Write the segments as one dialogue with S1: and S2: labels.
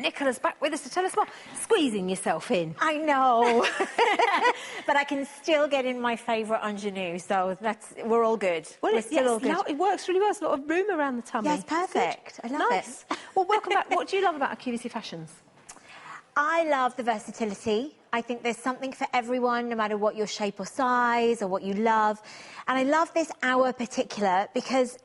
S1: Nicola's back with us to tell us more. Squeezing yourself in.
S2: I know. But I can still get in my favourite ingenue, so we're all good.
S1: Well,
S2: we're still all good.
S1: It works really well. There's a lot of room around the tummy.
S2: Yes, perfect. I love
S1: nice.
S2: it.
S1: Well, welcome back. What do you love about our QVC fashions?
S2: I love the versatility. I think there's something for everyone, no matter what your shape or size or what you love. And I love this hour particular because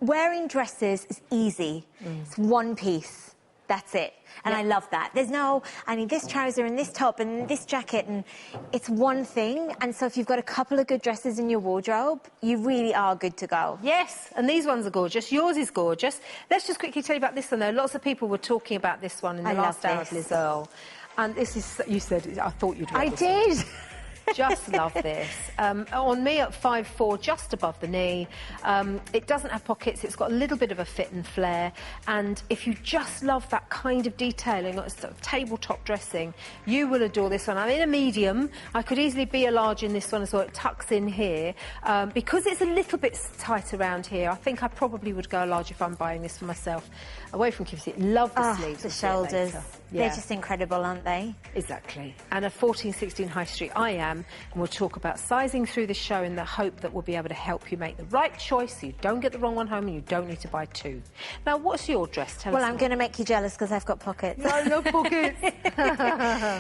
S2: wearing dresses is easy. It's one piece. That's it. And I love that. There's no, I need this trouser and this top and this jacket, and it's one thing. And so if you've got a couple of good dresses in your wardrobe, you really are good to go.
S1: Yes, and these ones are gorgeous. Yours is gorgeous. Let's just quickly tell you about this one, though. Lots of people were talking about this one in the last hour of Liz Earle. And this is, you said, I thought you'd read this.
S2: I did.
S1: Just love this. On me at 5'4", just above the knee. It doesn't have pockets. It's got a little bit of a fit and flare. And if you just love that kind of detailing, sort of tabletop dressing, you will adore this one. I'm in a medium. I could easily be a large in this one as well. It tucks in here. Because it's a little bit tight around here, I think I probably would go a large if I'm buying this for myself. Away from QVC. Love the sleeves.
S2: The shoulders. They're just incredible, aren't they?
S1: Exactly. And a 14-16 High Street I am. And we'll talk about sizing through the show in the hope that we'll be able to help you make the right choice so you don't get the wrong one home and you don't need to buy two. Now, what's your dress? Tell us.
S2: Well, I'm going to make you jealous because I've got pockets.
S1: No pockets.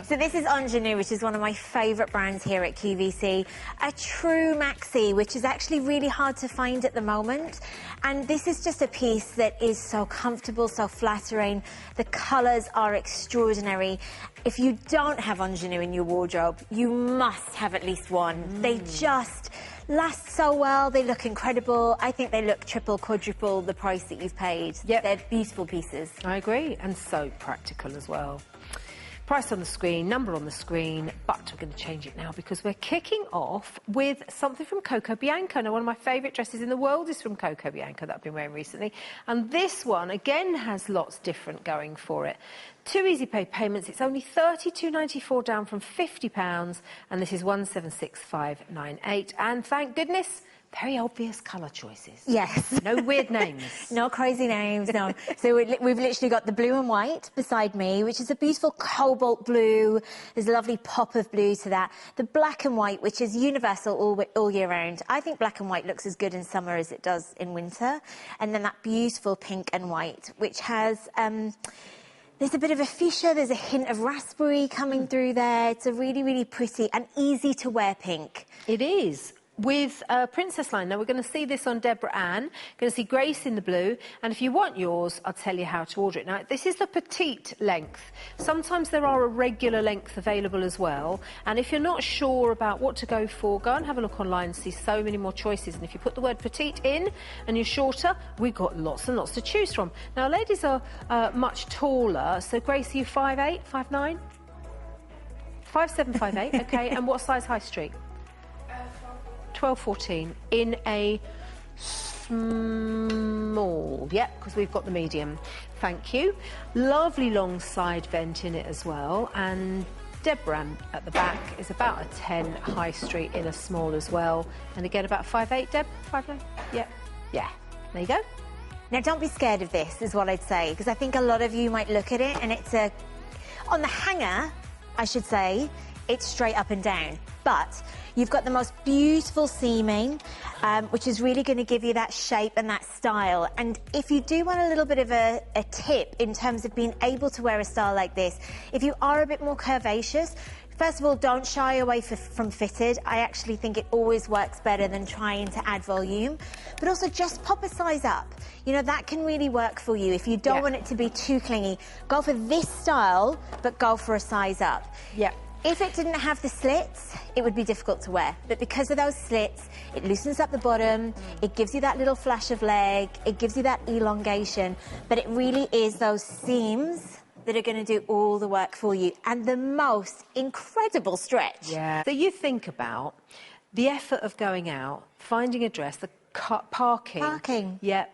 S2: So this is Ingenue, which is one of my favourite brands here at QVC. A true maxi, which is actually really hard to find at the moment. And this is just a piece that is so comfortable, so flattering. The colours are extraordinary. If you don't have ingenue in your wardrobe, you must have at least one. They just last so well. They look incredible. I think they look triple, quadruple the price that you've paid.
S1: Yep.
S2: They're beautiful pieces.
S1: I agree, and so practical as well. Price on the screen, number on the screen, but we're going to change it now because we're kicking off with something from Coco Bianco. Now, one of my favourite dresses in the world is from Coco Bianco that I've been wearing recently. And this one, again, has lots different going for it. 2 easy pay payments. It's only £32.94 down from £50, and this is 176598. And thank goodness, very obvious colour choices.
S2: Yes.
S1: No weird names.
S2: No crazy names, no. So we've literally got the blue and white beside me, which is a beautiful cobalt blue. There's a lovely pop of blue to that. The black and white, which is universal all year round. I think black and white looks as good in summer as it does in winter. And then that beautiful pink and white, which has... there's a bit of a fuchsia, there's a hint of raspberry coming through there. It's a really, really pretty and easy to wear pink.
S1: It is. With Princess line. Now, we're going to see this on Deborah Ann. Going to see Grace in the blue. And if you want yours, I'll tell you how to order it. Now, this is the petite length. Sometimes there are a regular length available as well. And if you're not sure about what to go for, go and have a look online and see so many more choices. And if you put the word petite in and you're shorter, we've got lots and lots to choose from. Now, ladies are much taller. So, Grace, are you 5'8", 5'9"? 5'7", 5'8", OK. And what size High Street? 12, 14 in a small, because we've got the medium. Thank you. Lovely long side vent in it as well. And Deborah at the back is about a 10 High Street in a small as well. And again, about 5'8", Deb? 5'9"? Yeah. There you go.
S2: Now, don't be scared of this, is what I'd say, because I think a lot of you might look at it and it's on the hanger, I should say, it's straight up and down. But you've got the most beautiful seaming, which is really going to give you that shape and that style. And if you do want a little bit of a tip in terms of being able to wear a style like this, if you are a bit more curvaceous, first of all, don't shy away from fitted. I actually think it always works better than trying to add volume. But also just pop a size up. You know, that can really work for you. If you don't want it to be too clingy, go for this style, but go for a size up.
S1: Yeah.
S2: If it didn't have the slits, it would be difficult to wear. But because of those slits, it loosens up the bottom, it gives you that little flash of leg, it gives you that elongation, but it really is those seams that are going to do all the work for you, and the most incredible stretch.
S1: Yeah. So you think about the effort of going out, finding a dress, the parking.
S2: Parking.
S1: Yeah.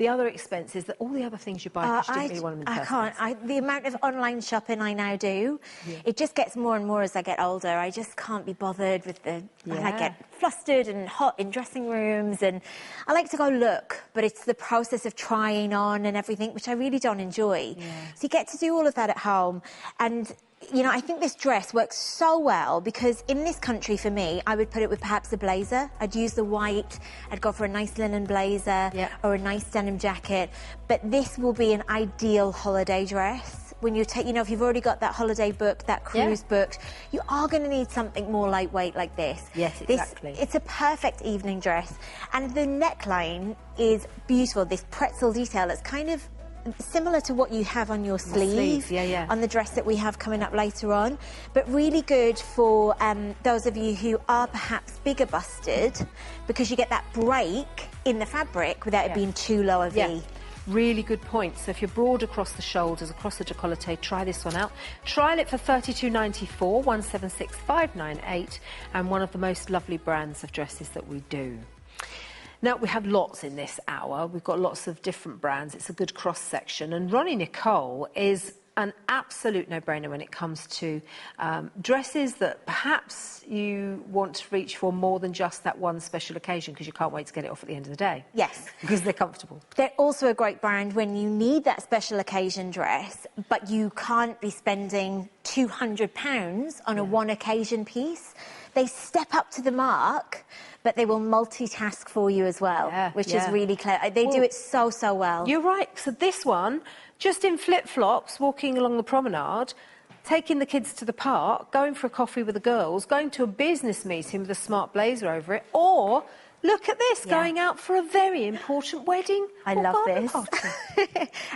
S1: The other expense is that all the other things you buy, because you didn't really want them in the first place.
S2: The amount of online shopping I now do, it just gets more and more as I get older. I just can't be bothered with and I get flustered and hot in dressing rooms, and I like to go look, but it's the process of trying on and everything, which I really don't enjoy. So you get to do all of that at home, and you know, I think this dress works so well because in this country, for me, I would put it with perhaps a blazer. I'd use the white, I'd go for a nice linen blazer or a nice denim jacket. But this will be an ideal holiday dress. When you take, you know, if you've already got that holiday booked, that cruise booked, you are going to need something more lightweight like this.
S1: Yes, exactly.
S2: It's a perfect evening dress. And the neckline is beautiful, this pretzel detail. It's kind of similar to what you have on your sleeve, on the dress that we have coming up later on, but really good for those of you who are perhaps bigger busted, because you get that break in the fabric without it being too low a V.
S1: Really good point. So if you're broad across the shoulders, across the décolleté, try this one out. Trial it for $32.94, 176598, and one of the most lovely brands of dresses that we do. Now, we have lots in this hour. We've got lots of different brands. It's a good cross-section. And Ronnie Nicole is an absolute no-brainer when it comes to dresses that perhaps you want to reach for more than just that one special occasion, because you can't wait to get it off at the end of the day.
S2: Yes.
S1: Because they're comfortable.
S2: They're also a great brand when you need that special occasion dress, but you can't be spending £200 on a one-occasion piece. They step up to the mark, but they will multitask for you as well, which is really clever. They do it so, so well.
S1: You're right. So this one, just in flip-flops, walking along the promenade, taking the kids to the park, going for a coffee with the girls, going to a business meeting with a smart blazer over it, or look at this, going out for a very important wedding.
S2: I love this.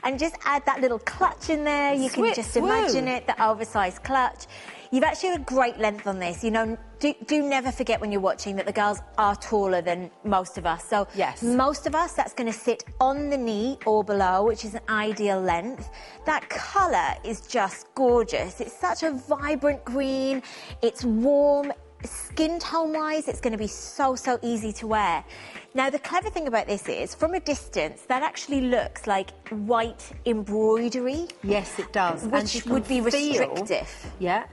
S2: And just add that little clutch in there. You can just imagine it, the oversized clutch. You've actually got a great length on this. You know, do never forget when you're watching that the girls are taller than most of us. So most of us, that's going to sit on the knee or below, which is an ideal length. That colour is just gorgeous. It's such a vibrant green. It's warm. Skin tone-wise, it's going to be so, so easy to wear. Now, the clever thing about this is, from a distance, that actually looks like white embroidery.
S1: Yes, it does.
S2: Which would be restrictive.
S1: Yeah.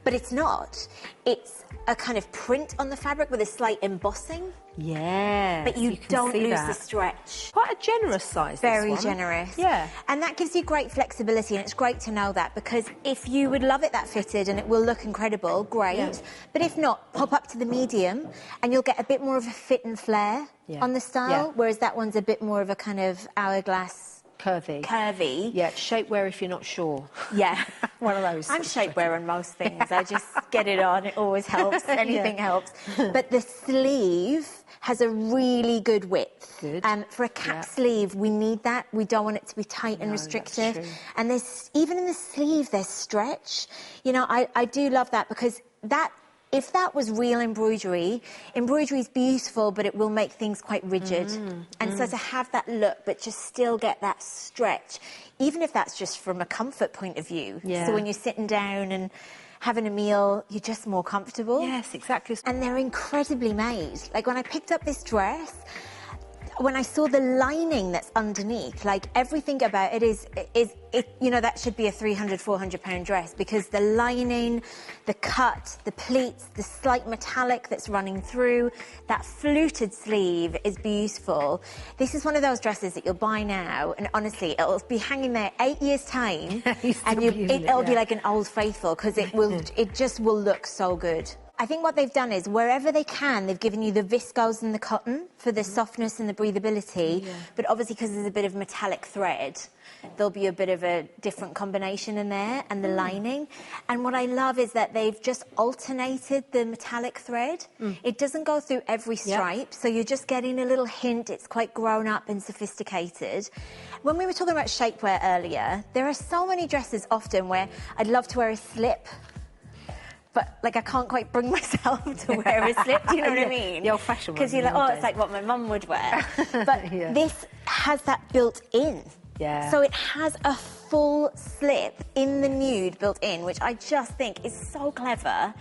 S2: But it's not. It's a kind of print on the fabric with a slight embossing.
S1: Yeah.
S2: But you don't lose the stretch.
S1: Quite a generous size,
S2: Very
S1: this one.
S2: generous.
S1: Yeah.
S2: And that gives you great flexibility, and it's great to know that, because if you would love it that fitted and it will look incredible, great. Yeah. But if not, pop up to the medium and you'll get a bit more of a fit and flare on the style, whereas that one's a bit more of a kind of hourglass. Curvy.
S1: Yeah, shapewear if you're not sure.
S2: Yeah.
S1: One of those.
S2: I'm shapewear on most things. I just get it on. It always helps. Anything helps. But the sleeve has a really good width.
S1: Good.
S2: For a cap sleeve, we need that. We don't want it to be tight and restrictive.
S1: That's true.
S2: And there's, even in the sleeve, there's stretch. You know, I do love that, because that, if that was real embroidery is beautiful, but it will make things quite rigid. And so to have that look, but just still get that stretch, even if that's just from a comfort point of view. So when you're sitting down and having a meal, you're just more comfortable.
S1: Yes, exactly.
S2: And they're incredibly made. Like, when I picked up this dress, when I saw the lining that's underneath, like, everything about it is you know, that should be a £300, £400 dress, because the lining, the cut, the pleats, the slight metallic that's running through, that fluted sleeve is beautiful. This is one of those dresses that you'll buy now, and honestly, it'll be hanging there 8 years' time, and it'll be like an old faithful, because it just will look so good. I think what they've done is, wherever they can, they've given you the viscose and the cotton for the softness and the breathability, but obviously because there's a bit of metallic thread, there'll be a bit of a different combination in there, and the lining. And what I love is that they've just alternated the metallic thread. It doesn't go through every stripe, so you're just getting a little hint. It's quite grown up and sophisticated. When we were talking about shapewear earlier, there are so many dresses often where I'd love to wear a slip, but, like, I can't quite bring myself to wear a slip, do you know what I mean?
S1: The old-fashioned one.
S2: Because you're like, oh, it's like what my mum would wear. But this has that built in.
S1: Yeah.
S2: So it has a full slip in the nude built in, which I just think is so clever.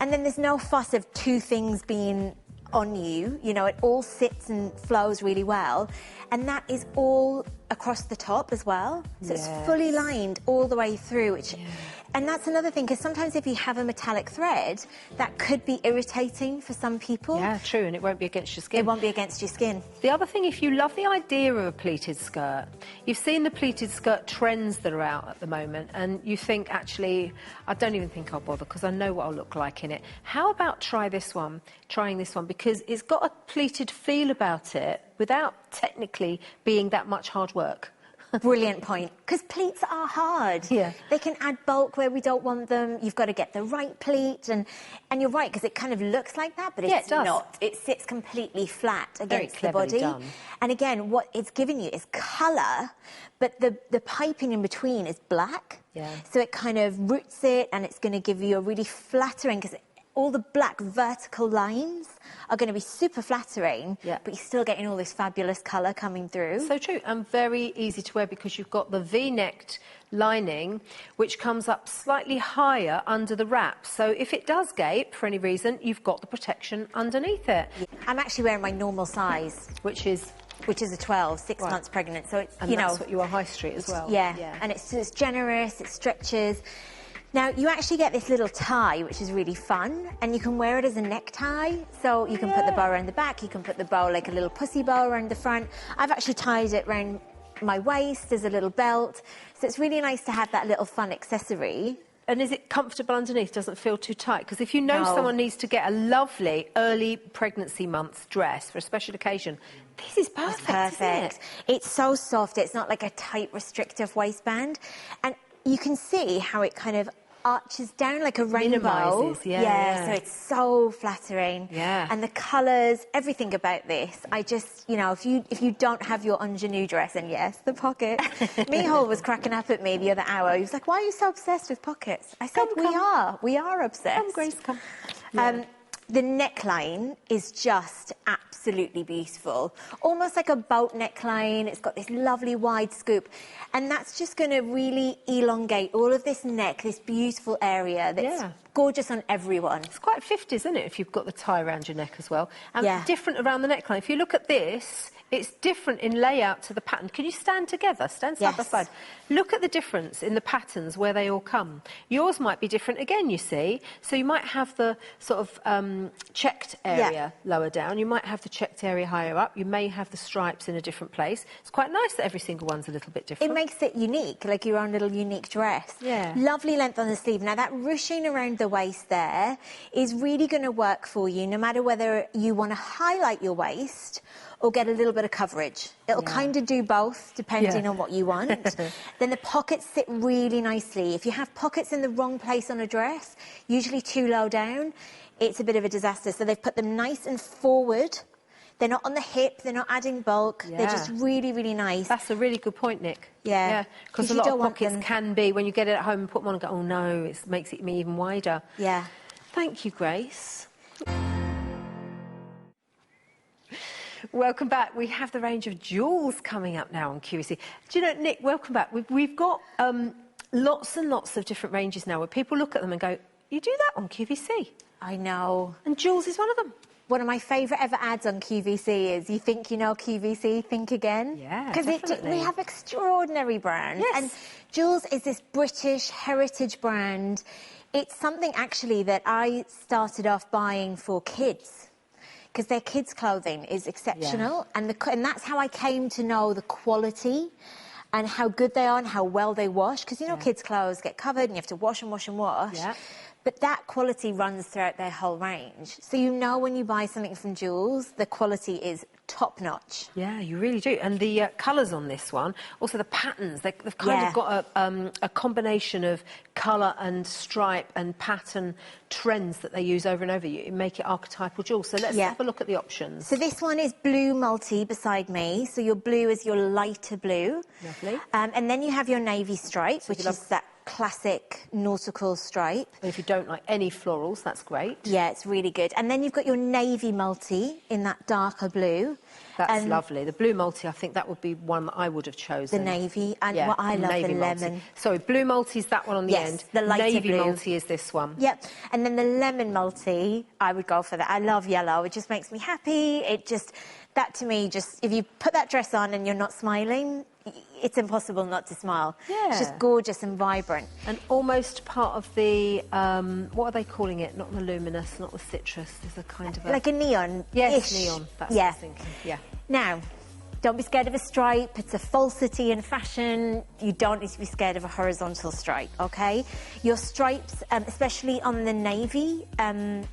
S2: And then there's no fuss of two things being on you. You know, it all sits and flows really well. And that is all across the top as well. So it's fully lined all the way through, which... And that's another thing, because sometimes if you have a metallic thread, that could be irritating for some people.
S1: Yeah, true, and it won't be against your skin.
S2: It won't be against your skin.
S1: The other thing, if you love the idea of a pleated skirt, you've seen the pleated skirt trends that are out at the moment, and you think, actually, I don't even think I'll bother, because I know what I'll look like in it. How about trying this one, because it's got a pleated feel about it, without technically being that much hard work.
S2: Brilliant point, because pleats are hard.
S1: Yeah.
S2: They can add bulk where we don't want them. You've got to get the right pleat, and you're right, because it kind of looks like that, but it's not. It sits completely flat against the body.
S1: Done.
S2: And again, what it's giving you is colour, but the piping in between is black.
S1: Yeah.
S2: So it kind of roots it, and it's going to give you a really flattering, because all the black vertical lines are going to be super flattering, but you're still getting all this fabulous colour coming through.
S1: So true, and very easy to wear, because you've got the V-necked lining, which comes up slightly higher under the wrap. So if it does gape for any reason, you've got the protection underneath it.
S2: I'm actually wearing my normal size,
S1: which is
S2: a 12, 6 months pregnant. So it's,
S1: and
S2: you
S1: that's
S2: know,
S1: what you are high street as well.
S2: Yeah. And it's generous, it stretches. Now, you actually get this little tie, which is really fun, and you can wear it as a necktie. So you can put the bow around the back, you can put the bow like a little pussy bow around the front. I've actually tied it around my waist as a little belt. So it's really nice to have that little fun accessory.
S1: And is it comfortable underneath? Doesn't feel too tight? Because if you know someone needs to get a lovely early pregnancy month dress for a special occasion, this is perfect, isn't it?
S2: It's so soft. It's not like a tight, restrictive waistband. And you can see how it kind of arches down like a rainbow.
S1: Minimises, yeah.
S2: So it's so flattering.
S1: Yeah.
S2: And the colours, everything about this. I just, you know, if you don't have your ingenue dress, and yes, the pocket. Mihal was cracking up at me the other hour. He was like, "Why are you so obsessed with pockets?" I said, we are obsessed.
S1: Come, Grace, come. Yeah.
S2: The neckline is just absolutely beautiful. Almost like a boat neckline. It's got this lovely wide scoop. And that's just going to really elongate all of this neck, this beautiful area that's gorgeous on everyone.
S1: It's quite 50s, isn't it, if you've got the tie around your neck as well? And different around the neckline. If you look at this, it's different in layout to the pattern. Can you stand together? Stand side by side. Look at the difference in the patterns where they all come. Yours might be different again, you see. So you might have the sort of checked area lower down. You might have the checked area higher up. You may have the stripes in a different place. It's quite nice that every single one's a little bit different.
S2: It makes it unique, like your own little unique dress.
S1: Yeah.
S2: Lovely length on the sleeve. Now, that ruching around the waist there is really going to work for you, no matter whether you want to highlight your waist or get a little bit of coverage. It'll kind of do both, depending on what you want. Then the pockets sit really nicely. If you have pockets in the wrong place on a dress, usually too low down, it's a bit of a disaster. So they've put them nice and forward. They're not on the hip, they're not adding bulk. They're just really, really nice.
S1: That's a really good point, Nick.
S2: Yeah.
S1: Because a lot of pockets can be, when you get it at home and put them on and go, oh no, it makes it even wider.
S2: Yeah.
S1: Thank you, Grace. Welcome back. We have the range of jewels coming up now on QVC. Do you know, Nick, welcome back. We've got lots and lots of different ranges now where people look at them and go, you do that on QVC?
S2: I know.
S1: And jewels is one of them.
S2: One of my favourite ever ads on QVC is, you think you know QVC, think again.
S1: Yeah,
S2: because we have extraordinary brands.
S1: Yes.
S2: And Jules is this British heritage brand. It's something, actually, that I started off buying for kids, because their kids' clothing is exceptional. And that's how I came to know the quality and how good they are and how well they wash. Because, you know, kids' clothes get covered and you have to wash and wash and wash.
S1: Yeah.
S2: But that quality runs throughout their whole range. So you know when you buy something from Jules, the quality is top-notch.
S1: Yeah, you really do. And the colours on this one, also the patterns, they've kind of got a combination of colour and stripe and pattern trends that they use over and over. You make it archetypal jewels. So let's have a look at the options.
S2: So this one is blue multi beside me. So your blue is your lighter blue.
S1: Lovely.
S2: And then you have your navy stripe, which is that classic nautical stripe.
S1: And if you don't like any florals, that's great.
S2: Yeah, it's really good. And then you've got your navy multi in that darker blue.
S1: That's lovely. The blue multi, I think that would be one that I would have chosen.
S2: The navy, and what I love,
S1: navy
S2: the
S1: multi.
S2: lemon.
S1: Sorry, blue multi is that one on the end.
S2: The lighter
S1: navy
S2: blue.
S1: multi is this one.
S2: Yep, and then the lemon multi, I would go for that. I love yellow. It just makes me happy. It just, that to me, just, if you put that dress on and you're not smiling, it's impossible not to smile.
S1: Yeah.
S2: It's just gorgeous and vibrant.
S1: And almost part of the, what are they calling it? Not the luminous, not the citrus. There's a kind of a...
S2: Like a neon.
S1: Yes, neon. That's what I was thinking. Yeah.
S2: Now, don't be scared of a stripe. It's a falsity in fashion. You don't need to be scared of a horizontal stripe, okay? Your stripes, especially on the navy and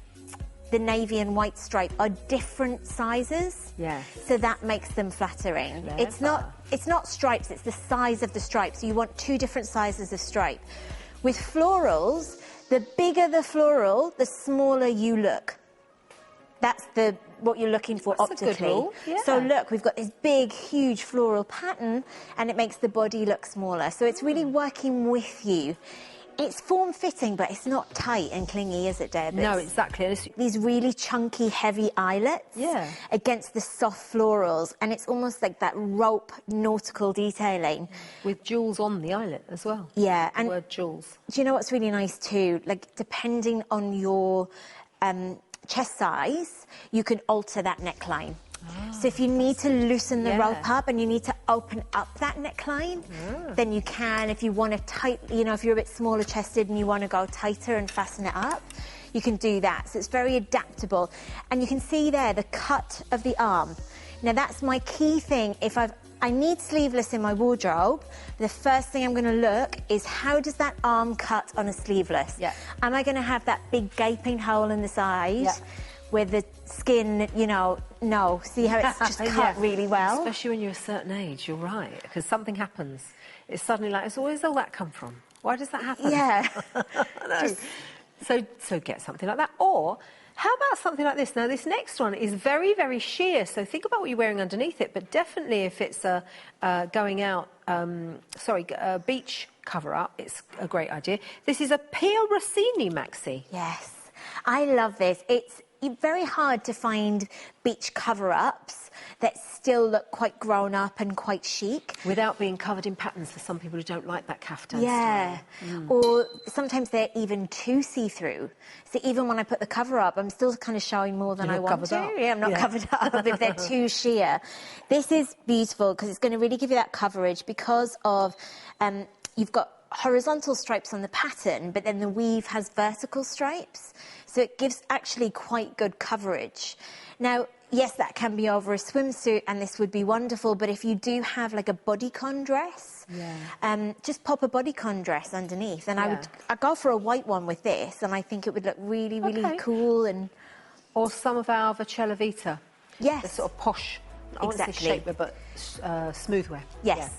S2: white stripe, are different sizes.
S1: Yeah.
S2: So that makes them flattering. It's not stripes, it's the size of the stripe. So you want two different sizes of stripe. With florals, the bigger the floral, the smaller you look. That's what you're looking for optically.
S1: A good rule. Yeah.
S2: So look, we've got this big, huge floral pattern, and it makes the body look smaller. So it's really working with you. It's form-fitting, but it's not tight and clingy, is it, Deb?
S1: No, exactly.
S2: These really chunky, heavy eyelets against the soft florals, and it's almost like that rope nautical detailing.
S1: With jewels on the eyelet as well.
S2: Yeah.
S1: The word jewels.
S2: Do you know what's really nice too? Like, depending on your chest size, you can alter that neckline. So if you need to loosen the rope up and you need to open up that neckline, then you can. If you want to tight, you know, if you're a bit smaller chested and you want to go tighter and fasten it up, you can do that. So it's very adaptable. And you can see there the cut of the arm. Now that's my key thing. If I need sleeveless in my wardrobe, the first thing I'm going to look is how does that arm cut on a sleeveless?
S1: Yeah.
S2: Am I going to have that big gaping hole in the side where the skin, you know, no. See how it's just cut really well?
S1: Especially when you're a certain age, you're right, because something happens. It's suddenly like, so where does all that come from? Why does that happen?
S2: Yeah.
S1: No. So get something like that. Or how about something like this? Now, this next one is very, very sheer, so think about what you're wearing underneath it, but definitely if it's a going out, a beach cover-up, it's a great idea. This is a Pia Rossini maxi.
S2: Yes. I love this. It's very hard to find beach cover-ups that still look quite grown up and quite chic.
S1: Without being covered in patterns for some people who don't like that caftan
S2: style. Or sometimes they're even too see-through. So even when I put the cover up, I'm still kind of showing more than I want to.
S1: Up.
S2: Yeah, I'm not covered up if they're too sheer. This is beautiful because it's going to really give you that coverage because of you've got horizontal stripes on the pattern, but then the weave has vertical stripes. So it gives actually quite good coverage. Now, yes, that can be over a swimsuit, and this would be wonderful, but if you do have like a bodycon dress, just pop a bodycon dress underneath, and I'd go for a white one with this, and I think it would look really, really cool.
S1: Or some of our Vachella Vita.
S2: Yes.
S1: The sort of posh, I want to say shapewear, but smooth wear.
S2: Yes.
S1: Yeah.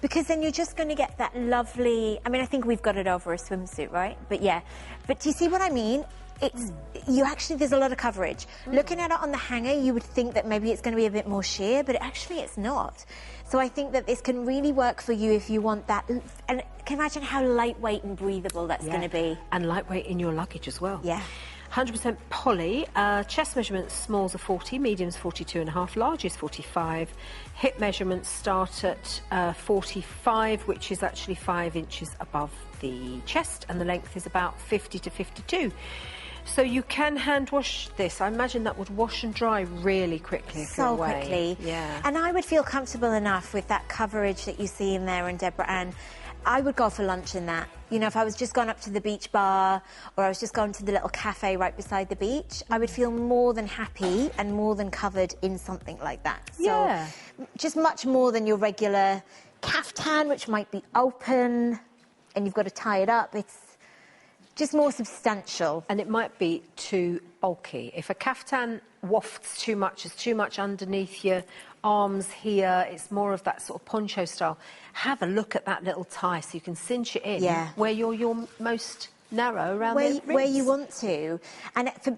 S2: Because then you're just going to get that lovely... I mean, I think we've got it over a swimsuit, right? But yeah. But do you see what I mean? It's... You actually... There's a lot of coverage. Looking at it on the hanger, you would think that maybe it's going to be a bit more sheer, but actually it's not. So I think that this can really work for you if you want that... And can you imagine how lightweight and breathable that's going to be?
S1: And lightweight in your luggage as well.
S2: Yeah.
S1: 100% poly, chest measurements, smalls are 40, mediums 42.5, large is 45. Hip measurements start at 45, which is actually 5 inches above the chest, and the length is about 50 to 52. So you can hand wash this. I imagine that would wash and dry really quickly if you're away.
S2: So quickly.
S1: Yeah.
S2: And I would feel comfortable enough with that coverage that you see in there in Deborah Ann. I would go for lunch in that. You know, if I was just going up to the beach bar or I was just going to the little cafe right beside the beach, I would feel more than happy and more than covered in something like that. So just much more than your regular caftan, which might be open and you've got to tie it up. It's just more substantial.
S1: And it might be too bulky. If a caftan wafts too much, it's too much underneath your arms here, it's more of that sort of poncho style. Have a look at that little tie so you can cinch it in where you're your most narrow around the ribs.
S2: Where you want to.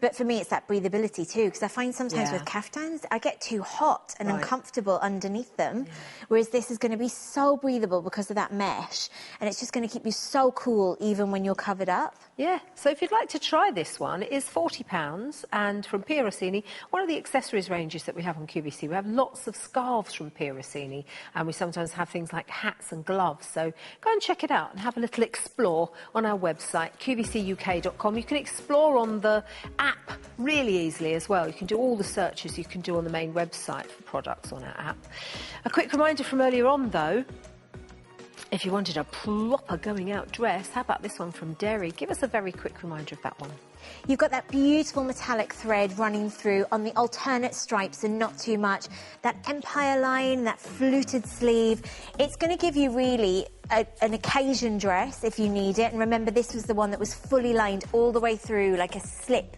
S2: But for me, it's that breathability too, because I find sometimes with kaftans, I get too hot and uncomfortable underneath them, whereas this is going to be so breathable because of that mesh, and it's just going to keep you so cool even when you're covered up.
S1: Yeah, so if you'd like to try this one, it is £40, and from Pia Rossini, one of the accessories ranges that we have on QVC. We have lots of scarves from Pia Rossini, and we sometimes have things like hats and gloves, so go and check it out and have a little explore on our website, qvcuk.com. You can explore on the app really easily as well. You can do all the searches you can do on the main website for products on our app. A quick reminder from earlier on, though, if you wanted a proper going-out dress, how about this one from Derry? Give us a very quick reminder of that one.
S2: You've got that beautiful metallic thread running through on the alternate stripes and not too much. That empire line, that fluted sleeve. It's going to give you really an occasion dress if you need it. And remember, this was the one that was fully lined all the way through, like a slip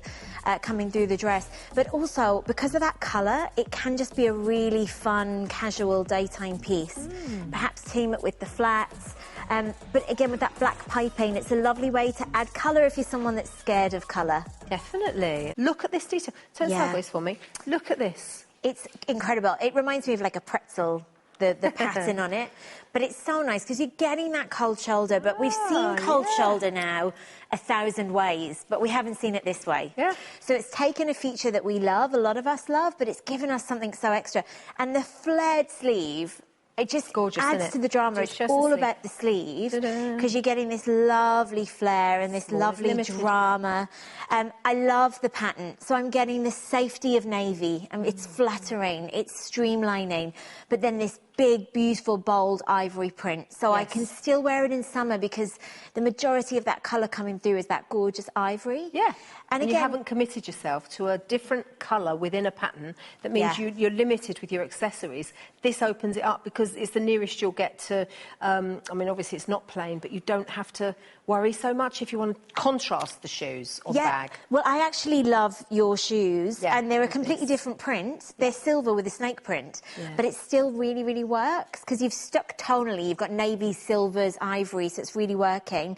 S2: coming through the dress. But also, because of that colour, it can just be a really fun, casual daytime piece. Perhaps team it with the flats. But again, with that black piping, it's a lovely way to add colour if you're someone that's scared of colour.
S1: Definitely. Look at this detail. Turn sideways for me. Look at this.
S2: It's incredible. It reminds me of like a pretzel, the pattern on it. But it's so nice because you're getting that cold shoulder. But we've seen cold shoulder now 1,000 ways, but we haven't seen it this way.
S1: Yeah.
S2: So it's taken a feature that we love, a lot of us love, but it's given us something so extra. And the flared sleeve, it just adds to the drama. It's all about the sleeve because you're getting this lovely flare and this lovely drama. I love the pattern. So I'm getting the safety of navy. It's flattering, it's streamlining, but then this big, beautiful, bold ivory print. So I can still wear it in summer because the majority of that colour coming through is that gorgeous ivory.
S1: Yeah.
S2: And again,
S1: you haven't committed yourself to a different colour within a pattern. That means you're limited with your accessories. This opens it up because it's the nearest you'll get to, I mean, obviously it's not plain, but you don't have to worry so much if you want to contrast the shoes or the bag.
S2: Well, I actually love your shoes, and they're a completely different print. They're silver with a snake print, but it still really, really works because you've stuck tonally. You've got navy, silvers, ivory, so it's really working.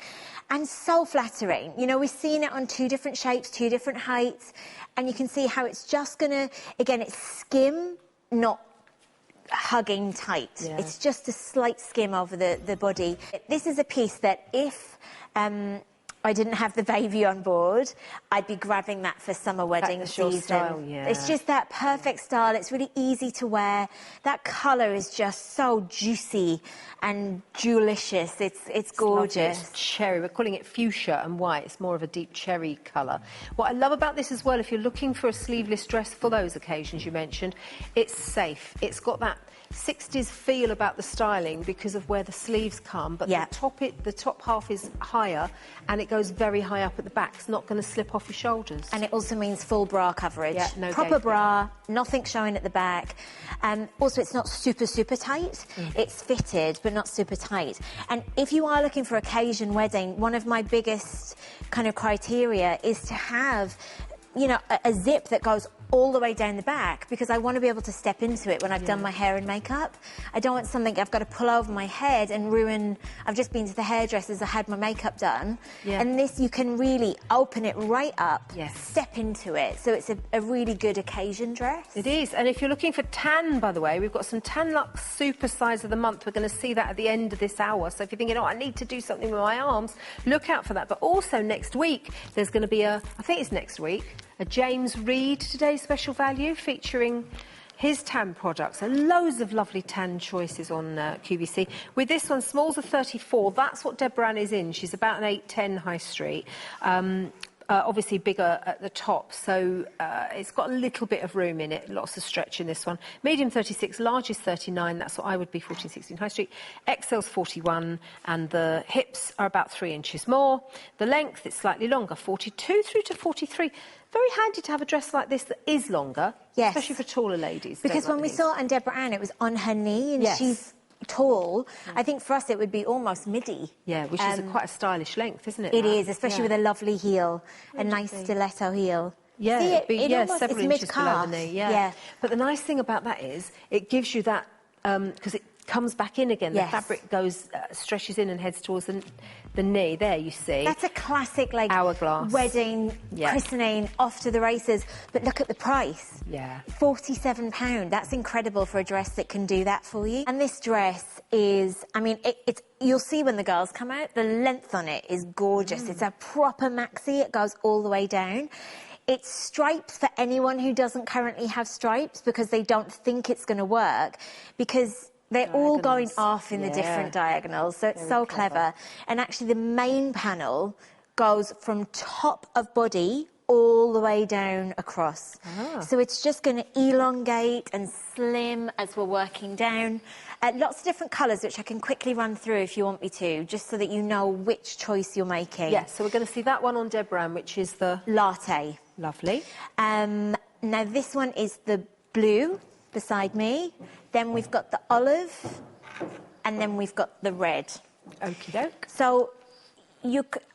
S2: And so flattering. You know, we're seeing it on 2 different shapes, 2 different heights, and you can see how it's just going to, again, it's skim, not hugging tight. It's just a slight skim over the body. This is a piece that if I didn't have the baby on board, I'd be grabbing that for summer wedding season.
S1: Style,
S2: It's just that perfect style. It's really easy to wear. That colour is just so juicy and jewelicious. It's gorgeous.
S1: It's cherry. We're calling it fuchsia and white. It's more of a deep cherry colour. What I love about this as well, if you're looking for a sleeveless dress for those occasions you mentioned, it's safe. It's got that 60s feel about the styling because of where the sleeves come, but the top half is higher and it goes very high up at the back. It's not going to slip off your shoulders.
S2: And it also means full bra coverage.
S1: Yeah, no
S2: proper bra, nothing showing at the back. Also, it's not super, super tight. It's fitted, but not super tight. And if you are looking for occasion wedding, one of my biggest kind of criteria is to have, you know, a zip that goes all the way down the back because I want to be able to step into it when I've done my hair and makeup. I don't want something I've got to pull over my head and ruin. I've just been to the hairdressers, I had my makeup done. And this, you can really open it right up, step into it. So it's a really good occasion dress.
S1: It is. And if you're looking for tan, by the way, we've got some Tan Luxe Super Size of the Month. We're going to see that at the end of this hour. So if you're thinking, oh, I need to do something with my arms, look out for that. But also next week, there's going to be I think it's next week, a James Reed Today's Special Value featuring his tan products and loads of lovely tan choices on QVC. With this one, smalls are 34. That's what Deborah Ann is in. She's about an 8'10" high street. Obviously bigger at the top, so it's got a little bit of room in it, lots of stretch in this one. Medium 36, large is 39, that's what I would be, 14, 16 high street. XL's 41, and the hips are about 3 inches more. The length is slightly longer, 42 through to 43. Very handy to have a dress like this that is longer, especially for taller ladies.
S2: Because when we saw it on Deborah Ann, it was on her knee, and she's tall. I think for us it would be almost midi.
S1: Yeah, which is quite a stylish length, isn't it?
S2: It is, especially with a lovely heel, a nice stiletto heel.
S1: Yeah,
S2: several
S1: inches below the knee. Yeah. But the nice thing about that is it gives you that because comes back in again.
S2: Yes.
S1: The fabric goes, stretches in and heads towards the knee. There, you see.
S2: That's a classic, like,
S1: hourglass
S2: wedding, christening, off to the races. But look at the price.
S1: Yeah.
S2: £47. That's incredible for a dress that can do that for you. And this dress is, I mean, it's you'll see when the girls come out, the length on it is gorgeous. It's a proper maxi. It goes all the way down. It's stripes for anyone who doesn't currently have stripes because they don't think it's going to work, because they're all going off in the different diagonals. So it's so clever. And actually the main panel goes from top of body all the way down across. So it's just going to elongate and slim as we're working down. Lots of different colours, which I can quickly run through if you want me to, just so that you know which choice you're making.
S1: Yes, so we're going to see that one on Deborah Ann, which is the...
S2: Latte.
S1: Lovely.
S2: Now this one is the blue beside me. Then we've got the olive, and then we've got the red.
S1: Okie doke.
S2: So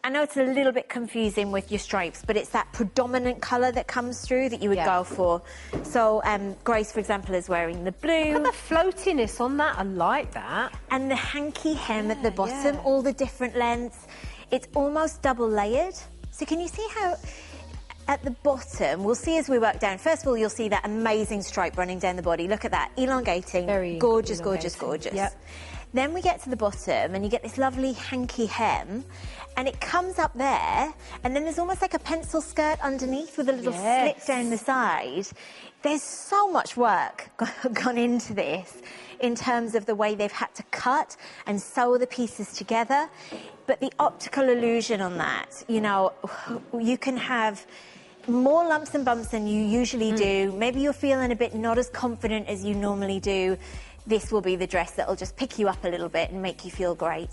S2: I know it's a little bit confusing with your stripes, but it's that predominant colour that comes through that you would go for. So Grace, for example, is wearing the blue.
S1: Look at the floatiness on that. I like that.
S2: And the hanky hem at the bottom, all the different lengths. It's almost double layered. So can you see how... At the bottom, we'll see as we work down. First of all, you'll see that amazing stripe running down the body. Look at that, elongating.
S1: Very
S2: gorgeous,
S1: elongating.
S2: gorgeous, gorgeous.
S1: Yep.
S2: Then we get to the bottom and you get this lovely hanky hem, and it comes up there, and then there's almost like a pencil skirt underneath with a little slit down the side. There's so much work gone into this in terms of the way they've had to cut and sew the pieces together. But the optical illusion on that, you know, you can have more lumps and bumps than you usually do. Maybe you're feeling a bit not as confident as you normally do. This will be the dress that'll just pick you up a little bit and make you feel great.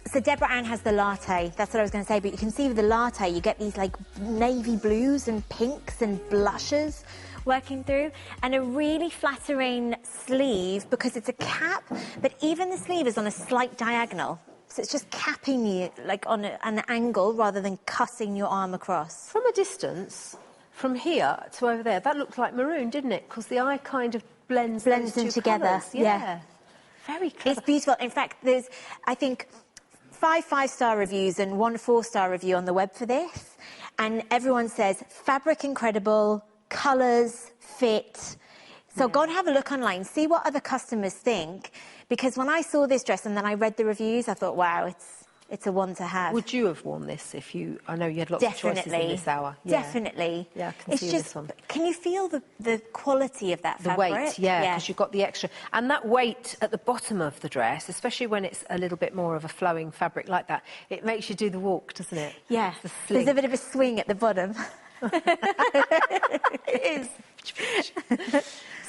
S2: So Deborah Ann has the latte. That's what I was going to say. But you can see with the latte, you get these like navy blues and pinks and blushes working through, and a really flattering sleeve because it's a cap, but even the sleeve is on a slight diagonal. So it's just capping you like on an angle rather than cutting your arm across.
S1: From a distance, from here to over there, that looked like maroon, didn't it? Because the eye kind of blends
S2: them
S1: those two
S2: together.
S1: colours. Yeah. Very clever.
S2: It's beautiful. In fact, there's, I think, 5 5-star reviews and 1 4-star review on the web for this. And everyone says, fabric incredible, colours, fit. So go and have a look online, see what other customers think. Because when I saw this dress and then I read the reviews, I thought, wow, it's a one to have.
S1: Would you have worn this if you... I know you had lots of choices in this hour.
S2: Definitely.
S1: Yeah, I can see this one.
S2: Can you feel the quality of that fabric?
S1: The weight, because you've got the extra... And that weight at the bottom of the dress, especially when it's a little bit more of a flowing fabric like that, it makes you do the walk, doesn't it?
S2: Yeah. There's a bit of a swing at the bottom.
S1: It is.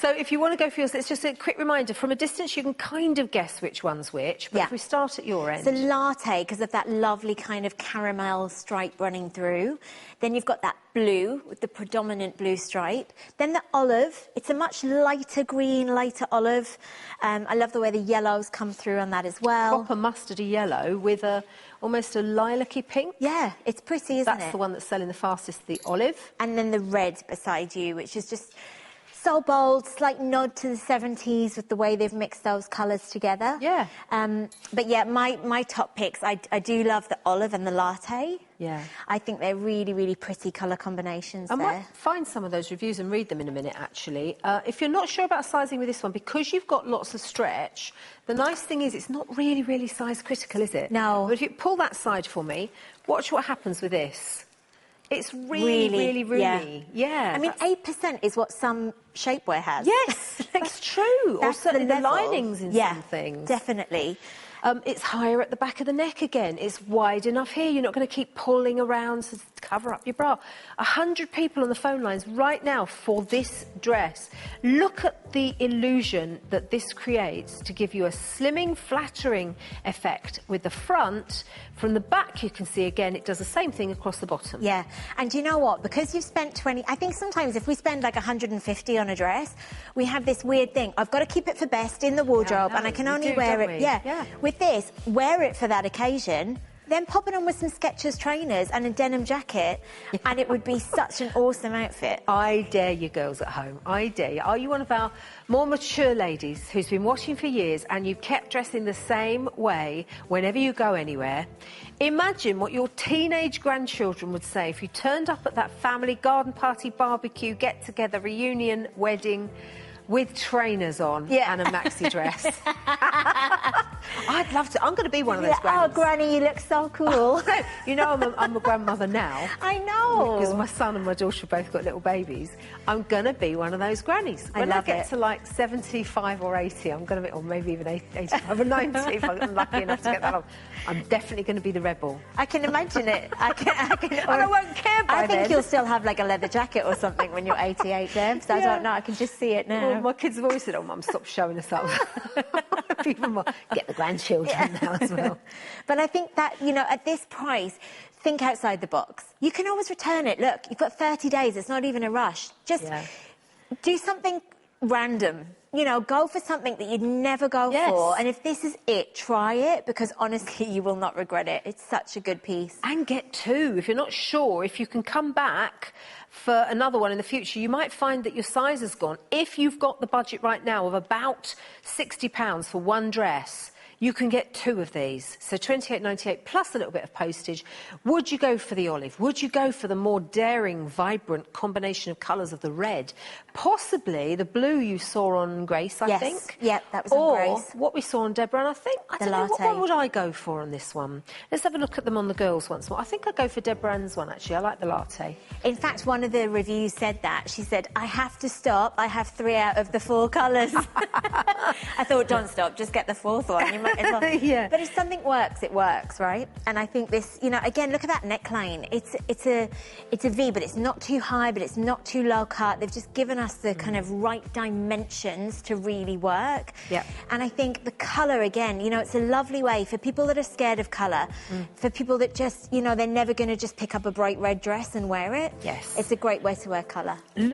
S1: So if you want to go for yours, it's just a quick reminder. From a distance, you can kind of guess which one's which. But if we start at your end...
S2: It's a latte because of that lovely kind of caramel stripe running through. Then you've got that blue with the predominant blue stripe. Then the olive. It's a much lighter green, lighter olive. I love the way the yellows come through on that as well.
S1: Proper mustardy yellow with almost a lilac-y pink.
S2: Yeah, it's pretty, isn't it?
S1: That's the one that's selling the fastest, the olive.
S2: And then the red beside you, which is just... so bold, slight nod to the 70s with the way they've mixed those colours together.
S1: Yeah.
S2: But yeah, my top picks, I do love the olive and the latte.
S1: Yeah.
S2: I think they're really, really pretty colour combinations
S1: I
S2: there.
S1: might find some of those reviews and read them in a minute, actually. If you're not sure about sizing with this one, because you've got lots of stretch, the nice thing is it's not really, really size critical, is it?
S2: No.
S1: But if you pull that side for me, watch what happens with this. It's really roomy. Yeah.
S2: I mean, 8% is what some shapewear has.
S1: Yes, that's true. Or certainly the linings in some things.
S2: Definitely.
S1: It's higher at the back of the neck again. It's wide enough here. You're not going to keep pulling around to cover up your bra. 100 people on the phone lines right now for this dress. Look at the illusion that this creates to give you a slimming, flattering effect with the front. From the back, you can see, again, it does the same thing across the bottom.
S2: Yeah, and you know what? Because you've spent 20... I think sometimes if we spend like 150 on a dress, we have this weird thing. I've got to keep it for best in the wardrobe, and I can only wear it...
S1: Yeah.
S2: With this, wear it for that occasion, then pop it on with some Skechers trainers and a denim jacket, and it would be such an awesome outfit.
S1: I dare you girls at home, I dare you. Are you one of our more mature ladies who's been watching for years and you've kept dressing the same way whenever you go anywhere? Imagine what your teenage grandchildren would say if you turned up at that family garden party, barbecue, get-together, reunion, wedding, with trainers on and a maxi dress. I'd love to. I'm going to be one of those grannies.
S2: Oh, Granny, you look so cool.
S1: You know, I'm a grandmother now.
S2: I know.
S1: Because my son and my daughter both got little babies. I'm going to be one of those grannies. When I get to like 75 or 80, I'm going to be, or maybe even 85 or 90 if I'm lucky enough to get that long. I'm definitely going to be the rebel.
S2: I can imagine it. I
S1: won't care by then.
S2: I think you'll still have like a leather jacket or something when you're 88, Deb. So I don't know. I can just see it now.
S1: Well, my kids have always said, "Oh, Mum, stop showing us up." Even more. Get the grandchildren now as well.
S2: But I think that, you know, at this price, think outside the box. You can always return it. Look, you've got 30 days. It's not even a rush. Just do something random. You know, go for something that you'd never go for. And if this is it, try it, because honestly, you will not regret it. It's such a good piece.
S1: And get two. If you're not sure, if you can come back for another one in the future, you might find that your size has gone. If you've got the budget right now of about £60 for one dress, you can get two of these. So £28.98 plus a little bit of postage. Would you go for the olive? Would you go for the more daring, vibrant combination of colours of the red? Possibly the blue you saw on Grace, I think.
S2: Yeah, that was on Grace.
S1: Or what we saw on Deborah, and I think, I don't know, what one would I go for on this one? Let's have a look at them on the girls once more. I think I'd go for Deborah Ann's one, actually. I like the latte.
S2: In fact, one of the reviews said that. She said, I have to stop. I have 3 out of the 4 colours. I thought, don't stop, just get the 4th one. You might as well. But if something works, it works, right? And I think this, you know, again, look at that neckline. It's a V, but it's not too high, but it's not too low cut. They've just given us the kind of right dimensions to really work. And I think the colour, again, you know, it's a lovely way for people that are scared of colour, for people that just, you know, they're never going to just pick up a bright red dress and wear it. It's a great way to wear colour.